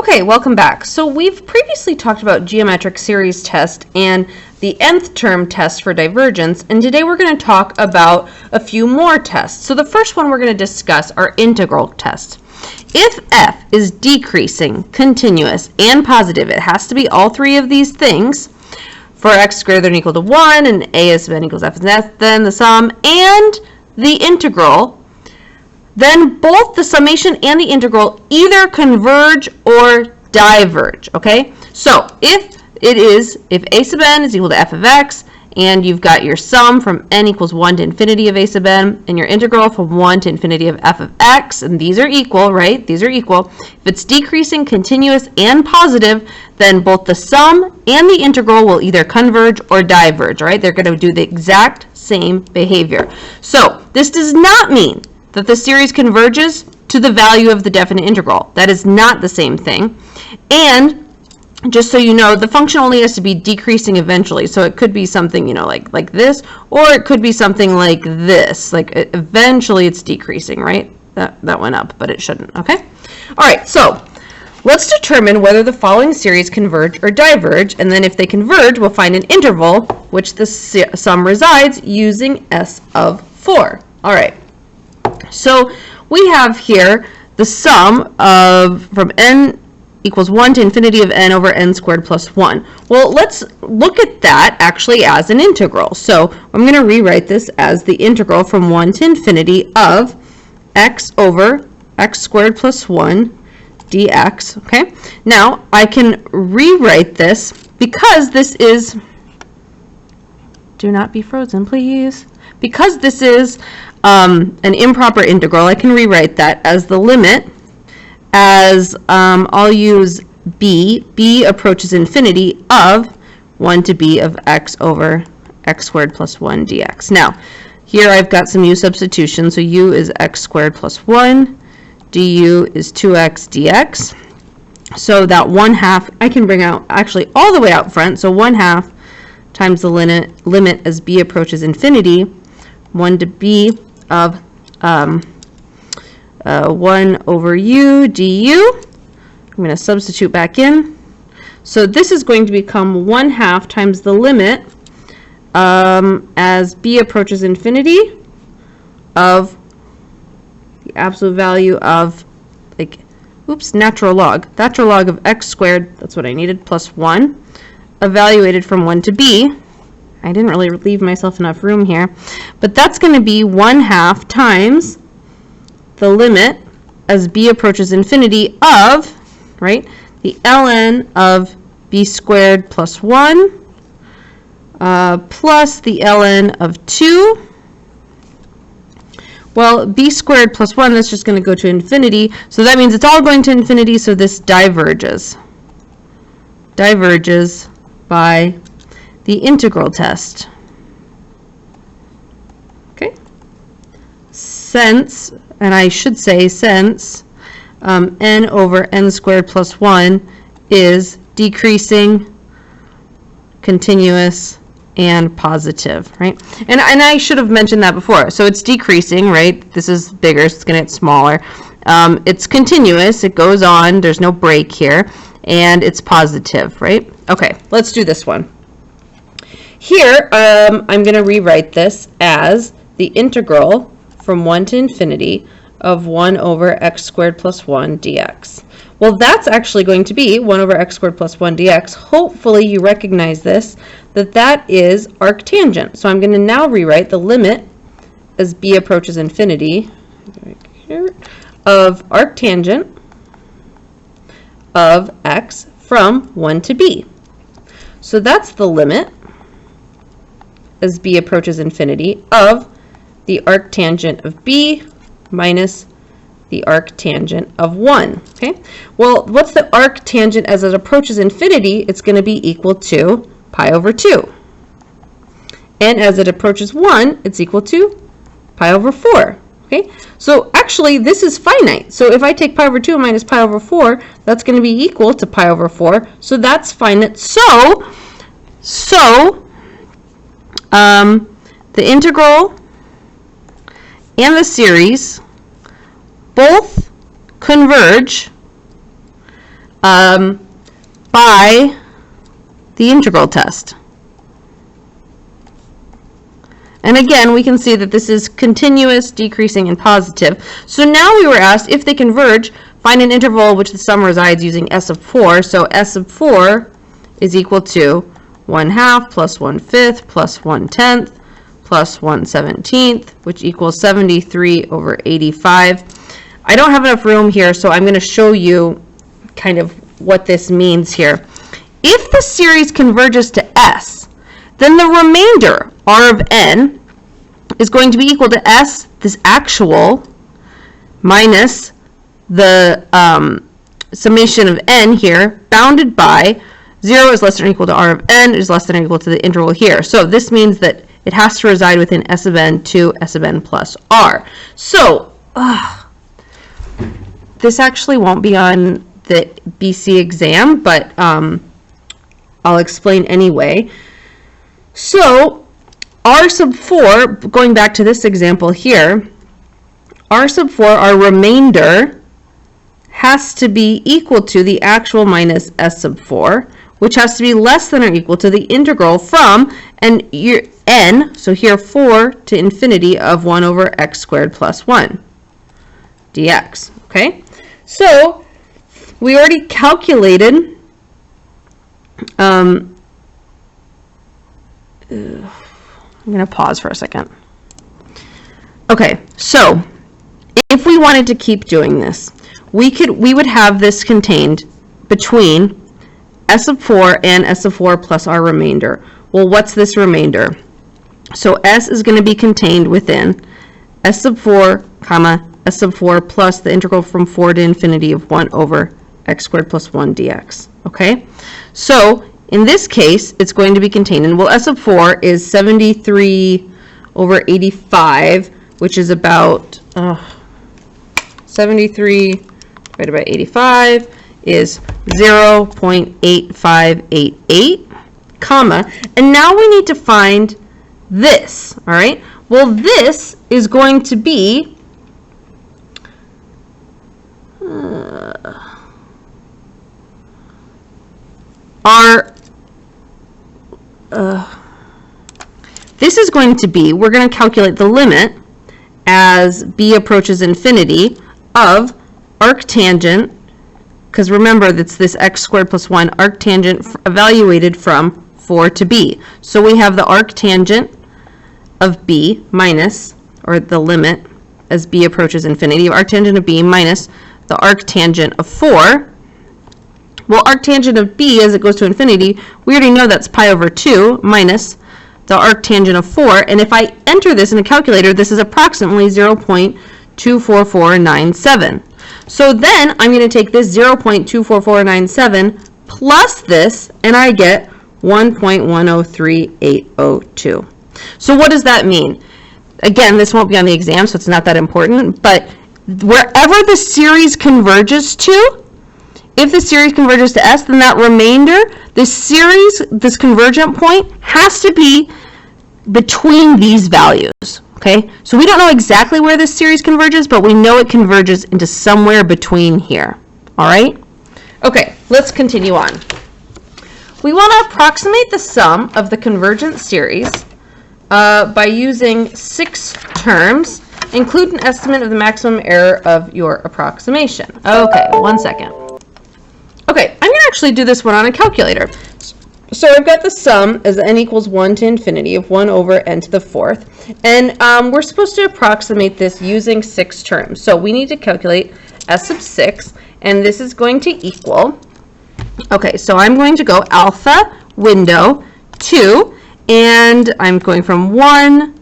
Okay, welcome back. So we've previously talked about geometric series test and the nth term test for divergence, and today we're going to talk about a few more tests. So the first one we're going to discuss are integral tests. If f is decreasing, continuous, and positive, it has to be all three of these things. For x greater than or equal to 1 and a is n equals f is then the sum and the integral, then both the summation and the integral either converge or diverge, okay? So if a sub n is equal to f of x, and you've got your sum from n equals 1 to infinity of a sub n, and your integral from 1 to infinity of f of x, and these are equal, right? These are equal. If it's decreasing, continuous, and positive, then both the sum and the integral will either converge or diverge, right? They're going to do the exact same behavior. So this does not mean that the series converges to the value of the definite integral. That is not the same thing. And just so you know, the function only has to be decreasing eventually. So it could be something, like this, or it could be something like this. Like eventually it's decreasing, right? That went up, but it shouldn't, okay? All right, so let's determine whether the following series converge or diverge, and then if they converge, we'll find an interval which the sum resides using S of 4. All right. So we have here the sum of from n equals 1 to infinity of n over n squared plus 1. Well, let's look at that actually as an integral. So I'm going to rewrite this as the integral from 1 to infinity of x over x squared plus 1 dx. Okay. Now I can rewrite this because this is, do not be frozen, please. Because this is an improper integral, I can rewrite that as the limit as, I'll use b approaches infinity of 1 to b of x over x squared plus 1 dx. Now, here I've got some u substitution, so u is x squared plus 1, du is 2x dx. So that 1/2 I can bring out actually all the way out front, so 1/2 times the limit as b approaches infinity, 1 to b of 1 over u du. I'm going to substitute back in. So this is going to become 1/2 times the limit as b approaches infinity of the absolute value of, natural log of x squared, that's what I needed, plus 1, evaluated from 1 to b. I didn't really leave myself enough room here, but that's going to be 1/2 times the limit as b approaches infinity of, right, the ln of b squared plus 1 plus the ln of 2. Well, b squared plus 1, that's just going to go to infinity, so that means it's all going to infinity, so this diverges by the integral test. Okay? Since, and I should say since, n over n squared plus 1 is decreasing, continuous, and positive, right? And I should have mentioned that before. So it's decreasing, right? This is bigger, so it's going to get smaller. It's continuous, it goes on, there's no break here, and it's positive, right? Okay, let's do this one. Here, I'm going to rewrite this as the integral from 1 to infinity of 1 over x squared plus 1 dx. Well, that's actually going to be 1 over x squared plus 1 dx. Hopefully you recognize this, that is arctangent. So I'm going to now rewrite the limit as b approaches infinity of arctangent of x from 1 to b. So that's the limit as b approaches infinity of the arctangent of b minus the arctangent of 1. Okay? Well, what's the arctangent as it approaches infinity? It's going to be equal to pi over 2. And as it approaches 1, it's equal to pi over 4. Okay? So actually, this is finite. So if I take pi over 2 minus pi over 4, that's going to be equal to pi over 4. So that's finite. So the integral and the series both converge by the integral test. And again, we can see that this is continuous, decreasing, and positive. So now we were asked, if they converge, find an interval which the sum resides using S of 4. So S of 4 is equal to 1/2 plus 1/5 plus 1/10 plus 1/17, which equals 73 over 85. I don't have enough room here, so I'm going to show you kind of what this means here. If the series converges to S, then the remainder, R of n, is going to be equal to S, this actual, minus the summation of n here, bounded by 0 is less than or equal to R of n, is less than or equal to the interval here. So this means that it has to reside within S of n to S of n plus R. So, this actually won't be on the BC exam, but I'll explain anyway. So, R sub 4, going back to this example here, R sub 4, our remainder, has to be equal to the actual minus S sub 4, which has to be less than or equal to the integral from n, so here 4 to infinity of 1 over x squared plus 1 dx. Okay, so we already calculated I'm going to pause for a second. Okay, so if we wanted to keep doing this, we would have this contained between S sub 4 and S sub 4 plus our remainder. Well, what's this remainder? So S is going to be contained within S sub 4, comma, S sub 4 plus the integral from 4 to infinity of 1 over x squared plus 1 dx. Okay, so in this case, it's going to be contained in, well, S sub 4 is 73 over 85, which is about 73 divided by 85 is 0.8588, comma, and now we need to find this, all right? Well, this is going to be this is going to be, we're going to calculate the limit as b approaches infinity of arctangent, because remember that's this x squared plus 1 arctangent evaluated from 4 to b. So we have the arctangent of b minus, or the limit as b approaches infinity, of arctangent of b minus the arctangent of 4. Well, arctangent of b as it goes to infinity, we already know that's pi over 2 minus the arctangent of 4. And if I enter this in a calculator, this is approximately 0.24497. So then I'm going to take this 0.24497 plus this, and I get 1.103802. So what does that mean? Again, this won't be on the exam, so it's not that important, but wherever the series converges to, if the series converges to S, then that remainder, this series, this convergent point, has to be between these values, okay? So we don't know exactly where this series converges, but we know it converges into somewhere between here, all right? Okay, let's continue on. We want to approximate the sum of the convergent series by using 6 terms. Include an estimate of the maximum error of your approximation. Okay, 1 second. Okay, I'm going to actually do this one on a calculator. So I've got the sum as n equals 1 to infinity of 1 over n to the 4th. And we're supposed to approximate this using 6 terms. So we need to calculate s sub 6, and this is going to equal, okay, so I'm going to go alpha, window, 2, and I'm going from 1,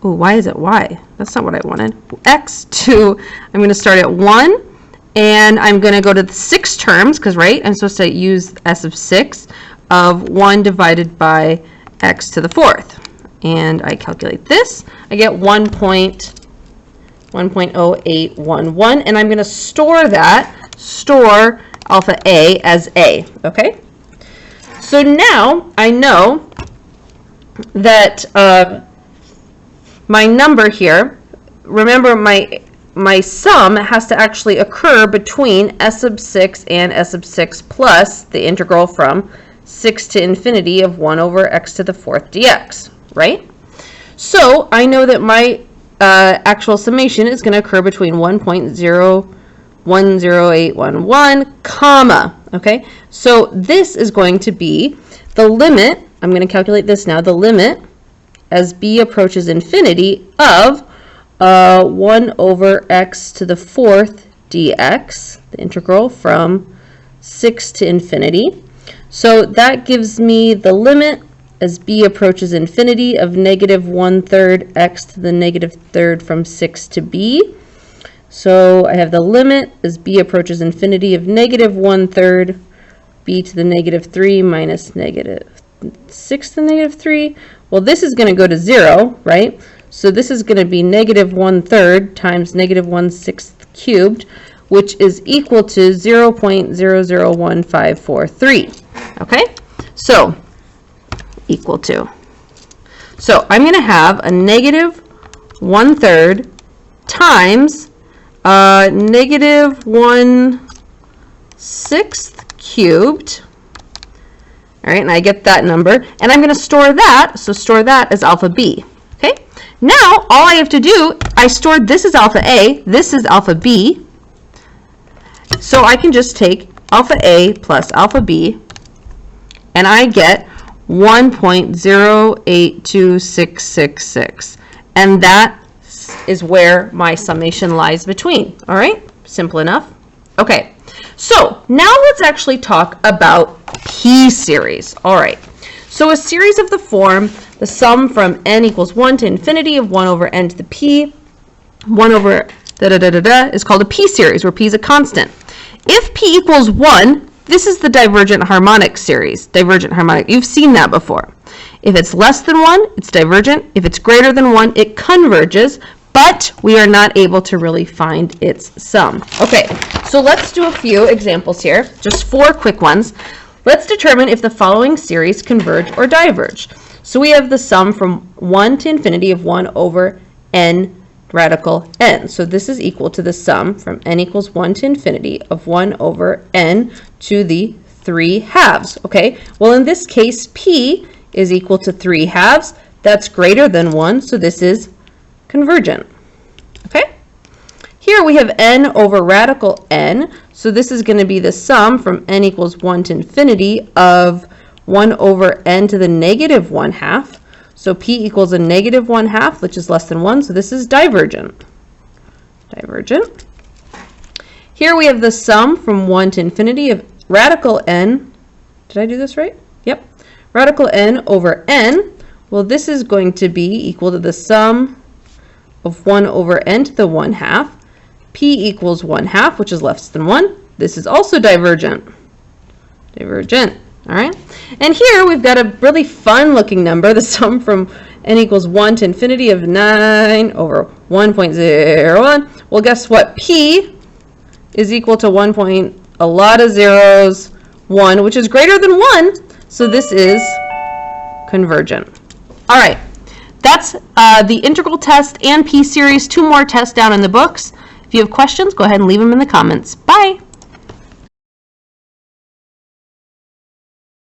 oh, why is it y? That's not what I wanted. X to, I'm going to start at 1, and I'm going to go to the 6 terms, because, right, I'm supposed to use s of 6 of 1 divided by x to the 4th. And I calculate this. I get 1.0811, and I'm going to store alpha a as a, okay? So now I know that my number here, remember my my sum has to actually occur between s sub 6 and s sub 6 plus the integral from 6 to infinity of 1 over x to the 4th dx, right? So I know that my actual summation is going to occur between 1.010811, comma, okay? So this is going to be the limit, I'm going to calculate this now, the limit as b approaches infinity of 1 over x to the 4th dx, the integral from 6 to infinity. So that gives me the limit as b approaches infinity of negative 1/3 x to the negative 3rd from 6 to b. So I have the limit as b approaches infinity of negative 1/3 b to the negative 3 minus negative 6 to the negative 3. Well, this is going to go to 0, right? So this is going to be negative 1/3 times negative 1/6 cubed, which is equal to 0.001543. Okay? So, equal to. So I'm going to have a negative 1/3 times negative 1/6 cubed. All right, and I get that number. And I'm going to store that, so store that as alpha b. Okay? Now, all I have to do, I stored this as alpha a, this is alpha b. So I can just take alpha a plus alpha b, and I get 1.082666. And that is where my summation lies between. All right? Simple enough. Okay. So now let's actually talk about p-series. All right. So a series of the form, the sum from n equals 1 to infinity of 1 over n to the p, 1 over is called a p-series, where p is a constant. If p equals 1, this is the divergent harmonic series. Divergent harmonic. You've seen that before. If it's less than 1, it's divergent. If it's greater than 1, it converges, but we are not able to really find its sum. Okay, so let's do a few examples here, just 4 quick ones. Let's determine if the following series converge or diverge. So we have the sum from 1 to infinity of 1 over n radical n. So this is equal to the sum from n equals 1 to infinity of 1 over n to the 3/2. Okay, well in this case, p is equal to 3/2. That's greater than 1, so this is convergent. Okay? Here we have n over radical n, so this is going to be the sum from n equals 1 to infinity of 1 over n to the negative 1/2. So p equals a negative 1/2, which is less than 1, so this is divergent. Divergent. Here we have the sum from 1 to infinity of radical n. Did I do this right? Yep. Radical n over n. Well, this is going to be equal to the sum of 1 over n to the 1/2. P equals 1/2, which is less than 1. This is also divergent. Divergent. All right. And here we've got a really fun looking number, the sum from n equals 1 to infinity of 9 over 1.01. Well, guess what? P is equal to 1 point, a lot of zeros, 1, which is greater than 1. So this is convergent. All right. That's the integral test and p-series. 2 more tests down in the books. If you have questions, go ahead and leave them in the comments. Bye.